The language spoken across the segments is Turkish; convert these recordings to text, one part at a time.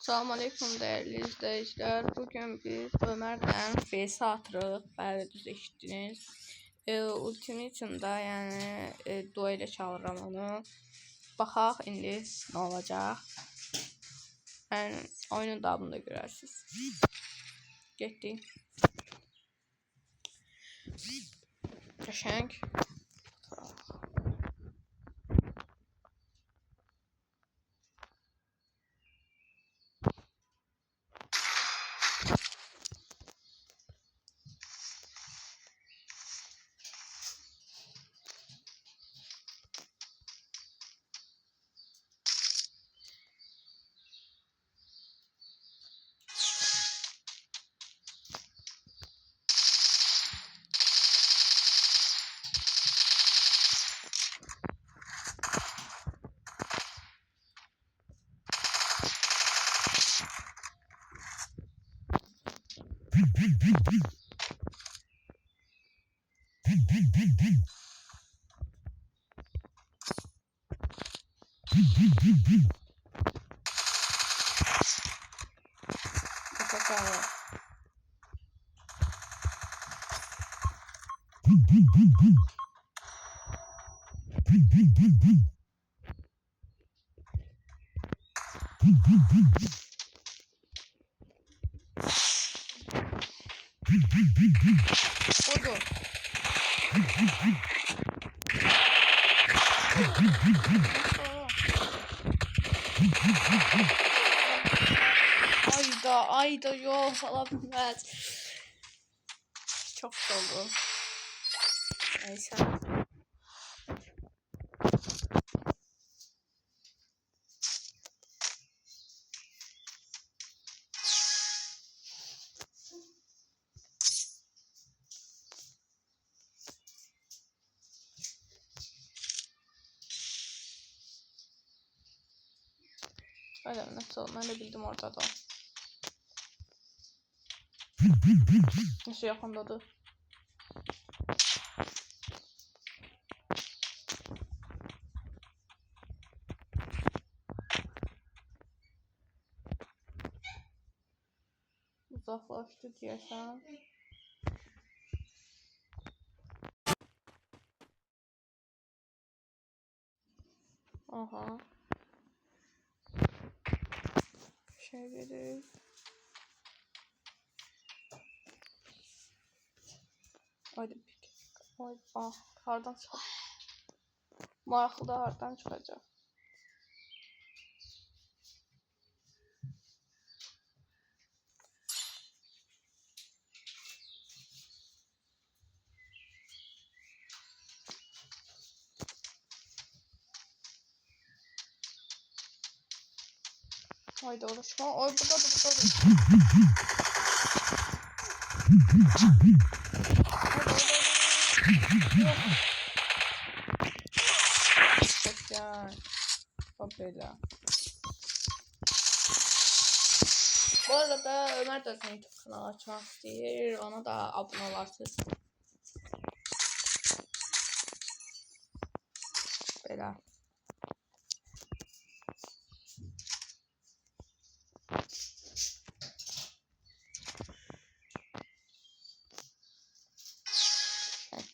Salam aleyküm değerli izleyiciler. Bugün biz Ömer'den Face'e atırıq. Bəli, düz eşitdiniz. Ultimi için de yani duelə çalıram onu. Baxaq indi nə olacaq. Yəni oyunun davamında görərsiniz. Getdik. Qəşəng. Bakalım. Oldu. Ayda yok olabilmez. Çok oldu. Neyse. Öyle nasıl oldu? Ben de bildim ortada. Nasıl yakındadı? Uzaklaştı diyesen. Aha. Şey gelir. Hadi bir. Ay ah, hardan çıkacak. Markı da hardan çıkacak. Haydi uğraşma. Ay burada. Gel. Babela. Bu arada Ömer de YouTube kanalı açmak istiyor. Ona da abone olarsınız. Bela.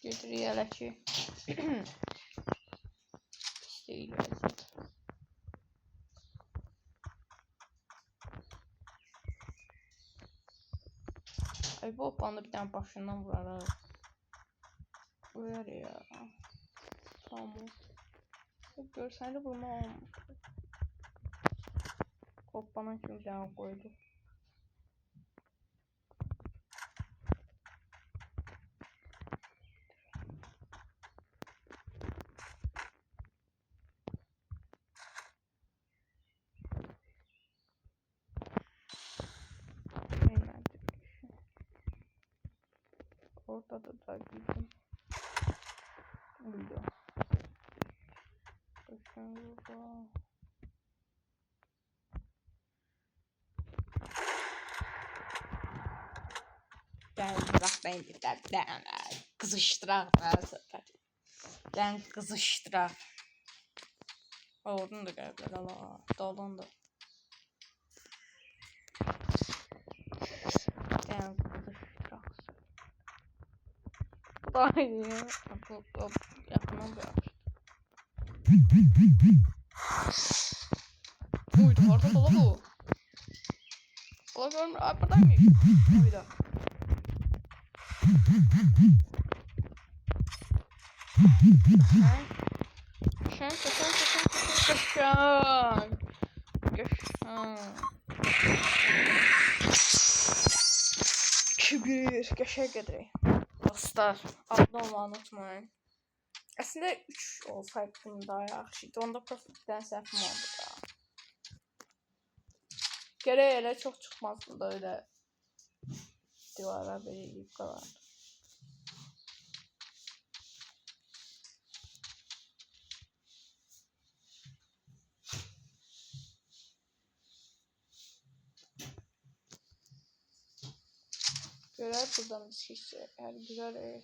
Götürüyor elə ki. Pis deyil vəziyyət. Ay bu hoppandı bir tane başından vuraraq. Vurur ya. Tamam. Görsəli vurma olmuş. Hoppanan kimi bir tane koydu. Orada da gittim. Öldü. Gel bırak beni derden. Kızıştırak ben sefer. Ben kızıştırak. Oradan da geldiler Allah. Dolandı. aynı. Yakından bırak. Uydu orada dolu bu. Ola görmür. Ay buradaymış. Bir daha. Şan. Kibir. Geçer gedrek. Dostlar. Abone olmayı unutmayın. Aslında 3 olsaydı bunu daha yaxşıydı. Onda profildən səhvim oldu da. Gerek elə çox çıxmazdı da öyle divara belə yiyib qalardı. Görer buradan şişe. Her güzel ev.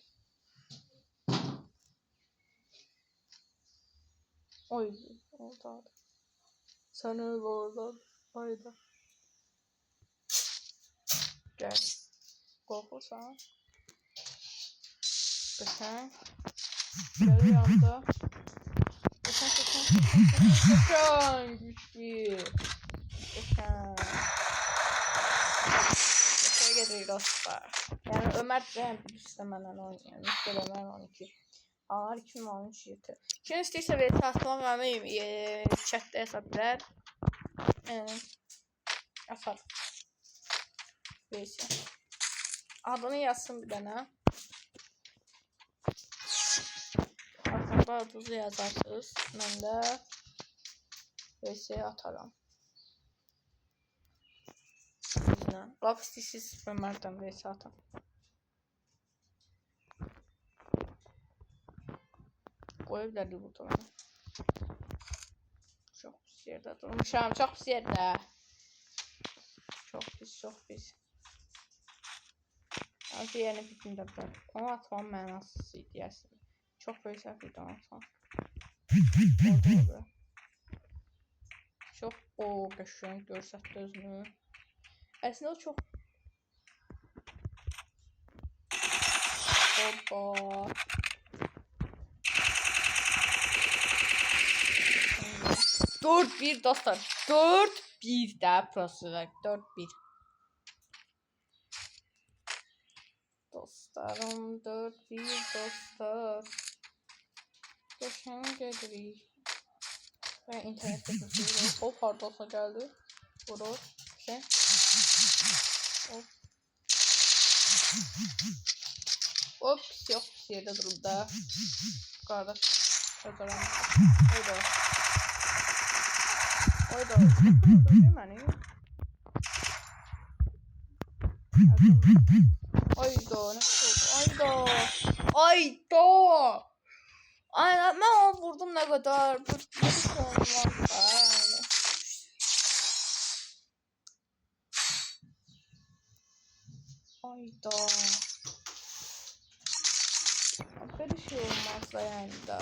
Oy. Orada. Sen öyle oradan. Hayda. Gel. Korkursan. Geçen. Gel yanda. Geçen. Güçlü. Geçen. Geçen geliyor dostlar. Yani Ömer de istemeden oynuyor. Müşteri Ömer 12. Ağlar 2013 yeti. Kim istəyirsə VT atmam mənim chatdə yaza bilər. Atar. VT. Adını yazsın bir dənə. Arxada adınızı yazarsınız. Mən də VT atarım. Laf istəyirsiniz Ömərdən VT atam. Qoya bilərdik burada mənə. Çox pis yerdə durmuşam. Çox pis yerdə. Çox pis. Artıq yeni bir gündə bilər. Onu atmam mənasız idi əslində. Çox böyük səhv idi onu atmam. Çox qəşəng görsətdi özünü. Əslində o çox... Hoppa. 4-1 dostlar. 4-1 də prosesor. 4-1. Dostlarım 4-1 dostlar. Geçen gelirik. Ve internette tutuyoruz. Hop hardolsa geldi. Vurur. Şey. Hop. Hop. Yok bir yerde durumda. Kardeş. Kazaran. Hayda. Hayda. Öldürüyor beni. Hayda. Nasıl? Hayda. Aynen ben onu vurdum ne kadar. Bir olmaz. Hayda. Böyle şey olmaz da yani da.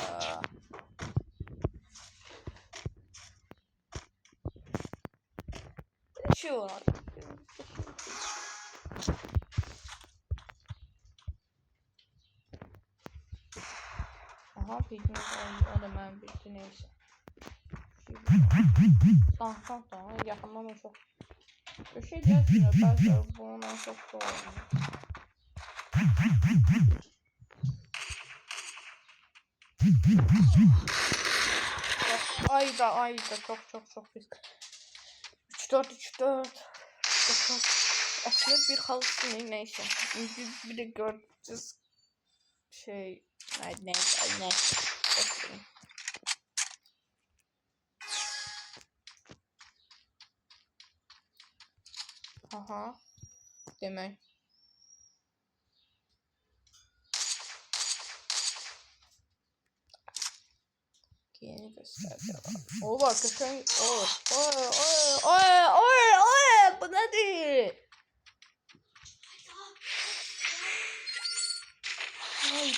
Böyle şey olmaz. Aha bildiğiniz o da ben bildi neyse. Tamam yakından o çok. Bir şey diyeceğim belki bundan çok doğru. Ayda çok pis. 3-4 aslında bir halısın neyse. Bir de göreceğiz şey ne. Aha. Demek. Yeni göstereceğim. O bak sen oy bu nedir? Ay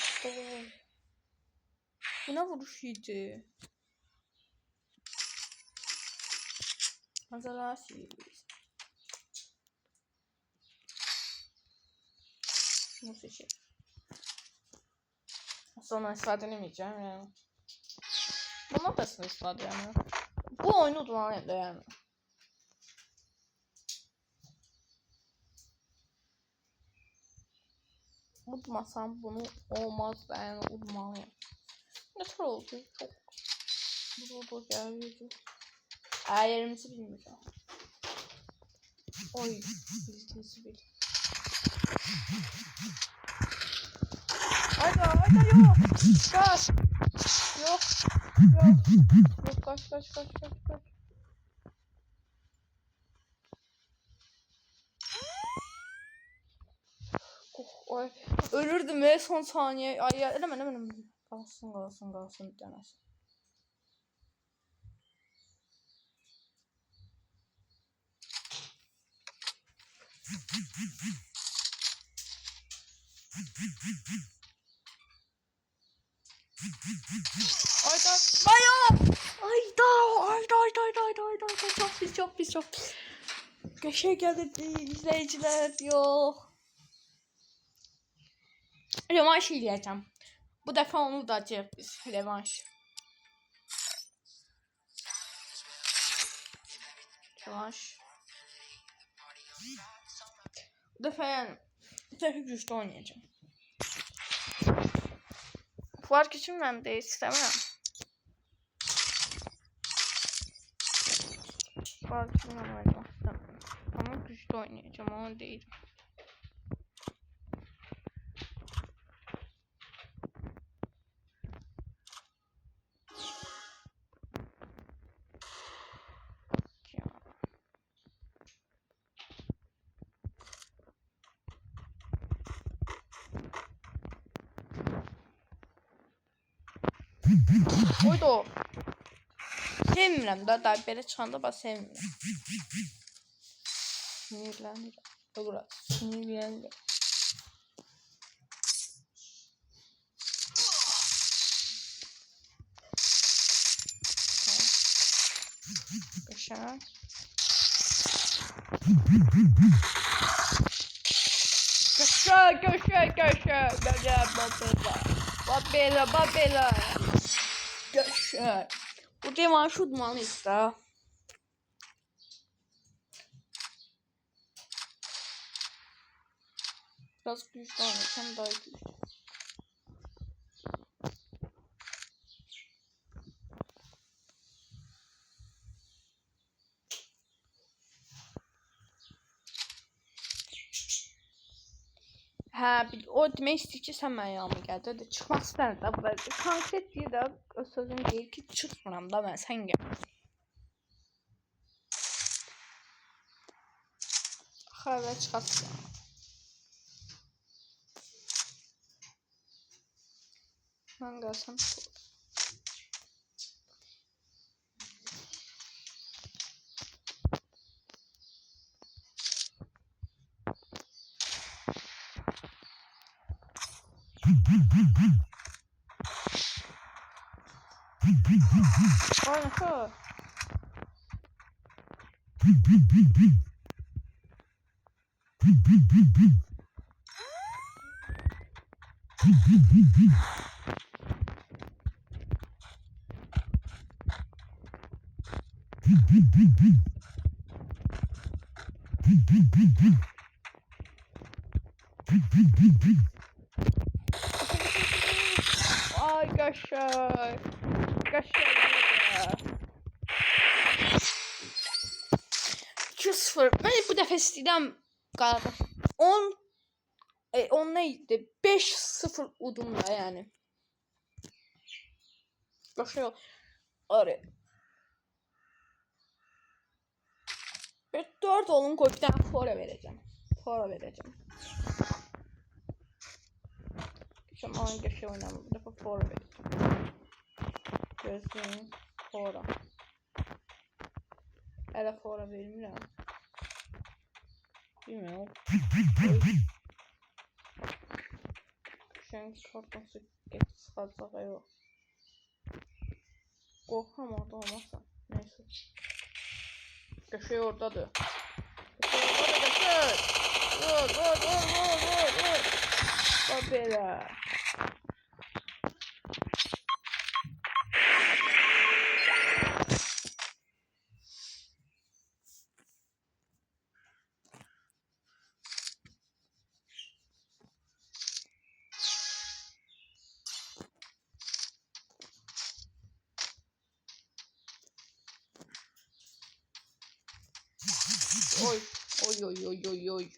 bu ne vuruşuydu? Hazırlarsınız. Şunu seçelim. Sonra istifadə edemeyeceğim yani. Bundan da istifadə yani. Bu oyunu udmalıyım da yani. Udmasam bunu olmaz da yani udmalıyım. Ne tür oldu? Çok bu geldi. Yerimizi bilmiyorum. Oy, bildiğinizi bil. Hayda yok. Kaç. Yok. Kaç. Oy. Ölürdüm ve son saniye. Ay eleme. Kalsın bir tanesi. Hayda. Çok pis. Köşeye geldi izleyiciler yok. Revanş yiyeceğim. Bu defa onu da açacağız biz. Revanş. Bu defa yani tek güçlü oynayacağım. Fark için ben de istemem. Fark için ben oynamak istemem. Ama güçlü oynayacağım ama değil. Oydu o. Sevmirəm də, belə çıxanda bax sevmirəm. Sinirlənirəm. Bura, sinirlənirəm. Qəşəng. Qəşəng. Babela. Qəşəng. Bu revanşı udmalıyız da. Biraz güçlü oynayacağım, daha güçlü. O demək istəyir ki, sən mənim yanıma gəldin. Çıxmaq istəmirəm də. Konkret deyir də, o sözüm deyir ki, çıxmıram da mən, sən gəl. Xarabə çıxasın. Mən qalsam çıxır. Oynasın. Ay qəşəng. Qəşəng. 2-0. Mən bu dəfə istəyirəm qardaş. 10 neydi? 5-0 udumla yani. Başa araya. 4 olun koy, bir tane fora vereceğim. Geçen aynı geçe oynamam. Bir defa fora vereceğim. Gözlüğün fora. Hele fora vermirəm. Bilmiyorum. Çünkü kartası geçti sıkacak yok. Korkam orada olmazsa. Neyse. Köşe oradadır. Vur. Bak böyle. Oy. Oy oy oy oy oy.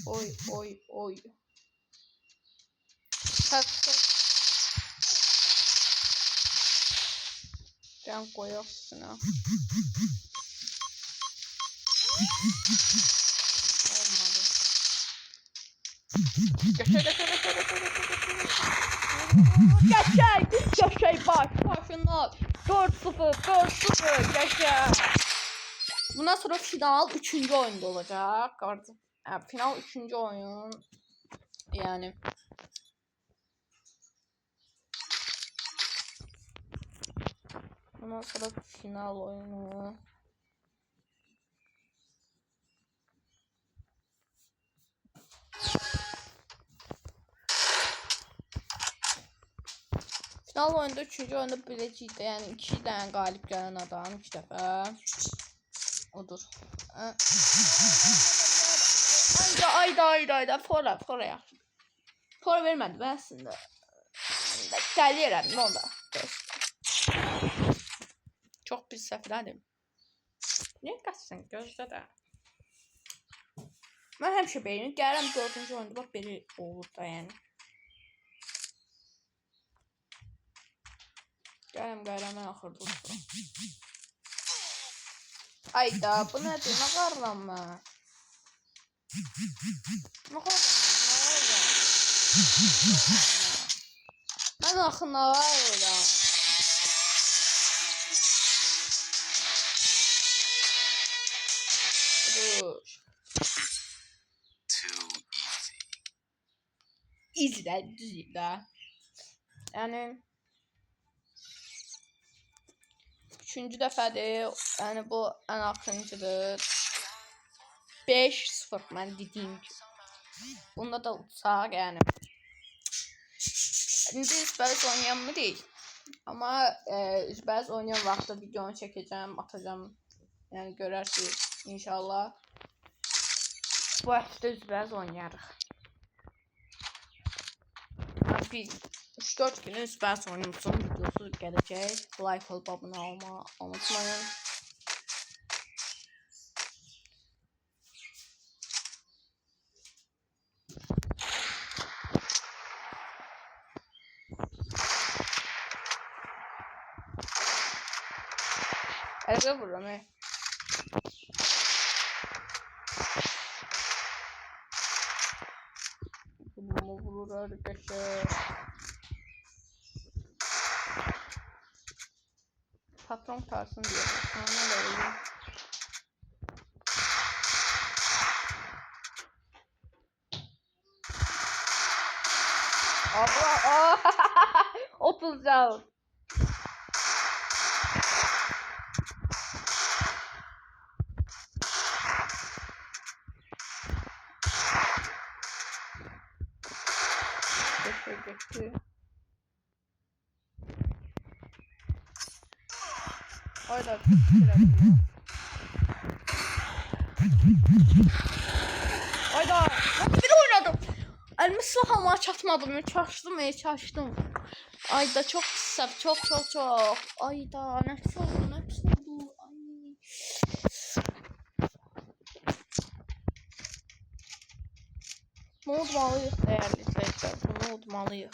Oy oy oy. Tak tak. Can koyak üstüne. Olmadı. Geçey başına 4-0 4-0 geçey. Bundan sonra final 3. oyunda olacak artık. Yani final 3. oyun. Yani bundan sonra final oyunu. Final oyunda 3. oyunda biləcəkdə, yəni 2 dənə qalib gələn adam 2 dəfə. Odur. Ayda fora yaxşı. Fora vermədim əslində. Gəlirəm nə onda. Çox pis səhvlədim. Niyə qaçsın gözdə də. Mən həmişə beğenir. Gəlirəm 4-cü oyunda bax belə olur da yəni. Gəlirəm mən axırda uçuram. Ayda bu nədir? Nə qarıram mən? Nə qarıram? Mən axı nə qarıram? Dur. Easy də, düz də. Yəni 3-cü dəfədir. Yəni bu ən axırıncıdır. 5-0 mən dediyim kimi. Bunda da uçaq yəni. İndi üzbəüz oynayan mı deyil. Amma üzbəüz oynayan vaxtda videonu çəkəcəm, atacağım. Yəni görərsiniz inşallah. Bu həftə üzbəüz oynayarıq. Bir 3-4 günün üzbəüz oyunumuzun videosu gələcək. Like olub abunə olmağı unutmayın. Əlqə vururam Bunu vurur arkadaşlar. Patron tarsın diyor. Sana böyle. Abla 30 can. Geçti. Hayda. Hayda. Bir oynadım. Elimi silahıma çatmadım. Çaştım. Ayda çok pis. Çok. Ayda ne pis oldu. Ay. Ne olmalıyıq değerli izleyiciler. Ne olmalıyıq.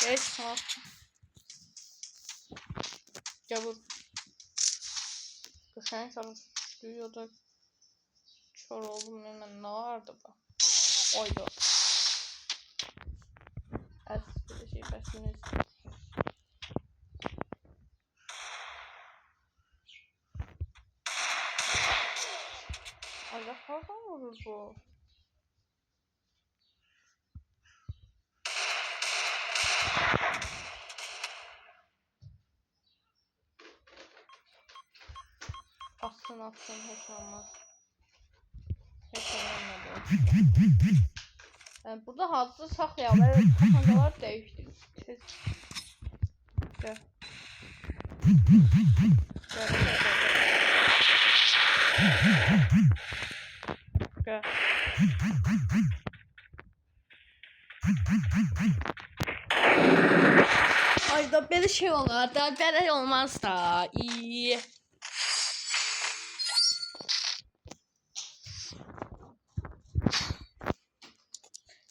Geç tamam. Gavur. Geçen stüdyoda kör oldum hemen ne vardı bu? Oydu. Bir şey besiniz. Allah nereden vurur bu? Atsın hiç olmaz. Hiç olmadı. Yani burada hazır saxlayalım. Evet, tabancalar değişti. Gel. böyle şey olur da böyle olmaz da. İyi.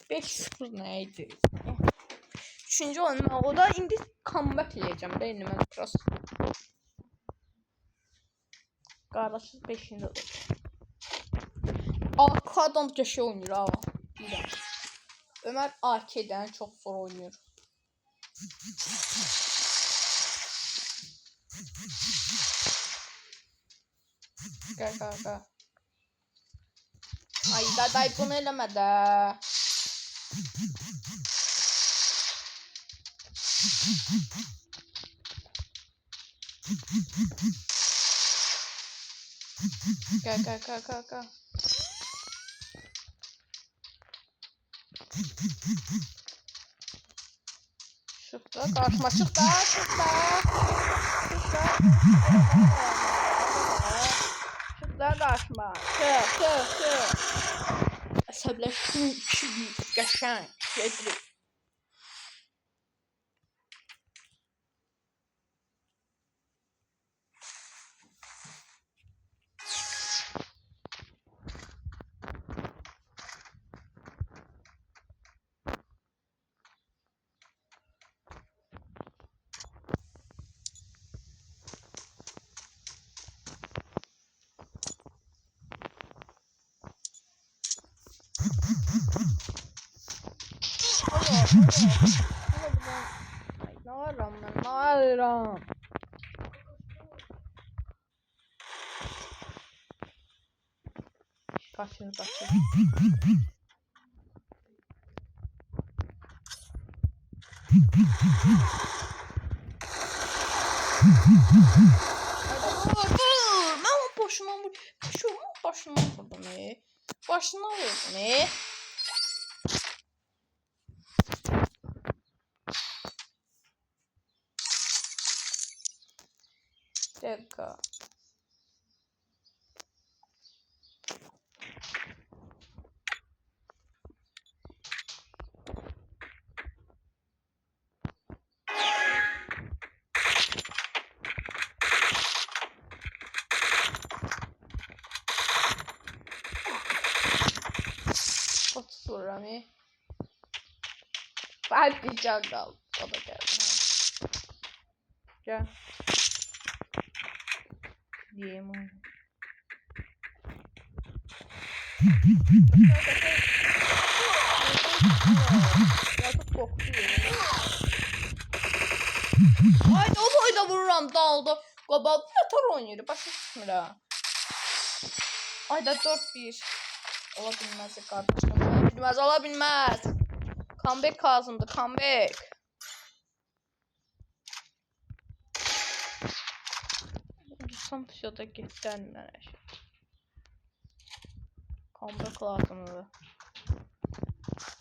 Beş sıfır neydi? Üçüncü oyunum o da indi comeback eləyəcəm də indi mən biraz. Qardaşız 5-ci olur. Arkadan köşe oynayır ha. Bilirəm. Ömer AK'den çok zor oynuyor. Gel gel gel. Ay daday bunu eleme de. Gel gel gel gel gel. Çıktı karşıma çıktı çıktı. Çıktı karşıma. Çık. Əsəbləşdim 2-1 qəşəng. Gedirik. Ne aram ben? Ne aram? Kaçın. Ben başıma vurdum. Başına vurdum. Dakika. Rami. Bir can kaldı. O da geldi. Gel. Diyeyim onu. Yatıp kokuyor. Haydi o boyda vururam daldı. Qabal yatar oynuyor. Başa düşmür ha. Ayda 4-1. Ola bilməz kardeşim. Ola bilməz. Comeback lazımdı. Comeback. Dursam dışarıda gitdən mənə şey. Comeback lazımdı.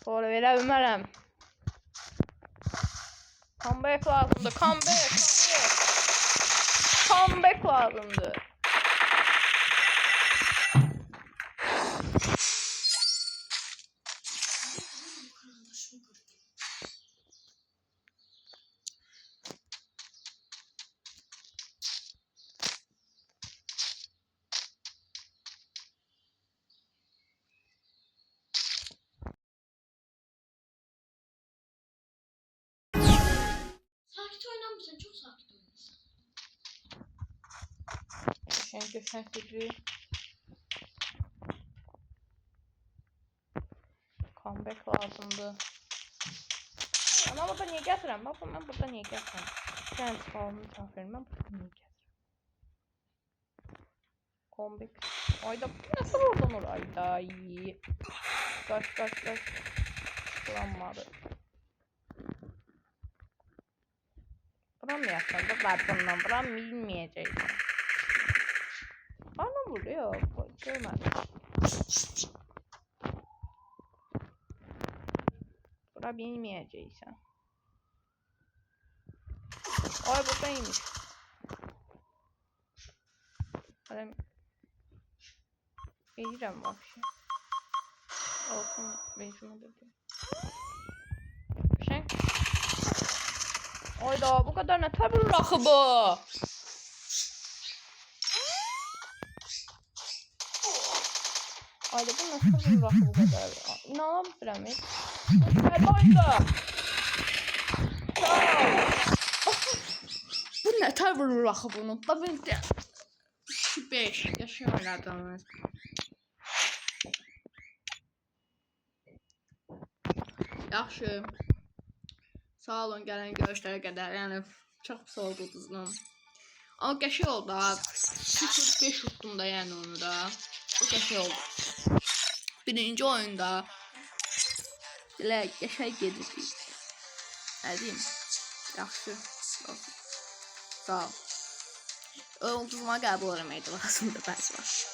Sonra verə bilmərəm. Comeback lazımdı. Comeback lazımdı. Sen çok sakin oynuyorsun. Geçen gibi comeback lazımdı. Ama burada niye getirəm? Bak ben burada niye getirəm? Sen sağlamını çağırırım. Ben burada niye getirəm? Comeback. Ayda nasıl oradan orayda? İyi. Kaç. Kullanmadı. Buram mı yapsam da bundan buram bilmeyeceğim. Bana vuruyor. Görmedim. Bura bilmeyeceksin. Ay buradaymış. Hadi. Eğirəm vahşi. Olsun. Bezime dedi. Şey. Ayda bu kadar ne tabii rakıbı. Ayda bu ne tabii rakı bu kadar. İnanamıyorum hiç. Ayda. Bu ne tabii rakı bunun. Tabii de. 5 yaşıyor adamı. Yaxşı. Sağ olun gələn görüşlərə qədər. Yəni çox pis oldu qızım. Amma qəşəng oldu ha. 0-5 tutdum da yəni onu da. O qəşəng oldu. Birinci oyunda elə qəşəng gedirdik. Nə deyim? Yaxşı. Olsun. Sağ ol. Ulduzuma qəbul eləməkdir lazımdır bəzi vaxt.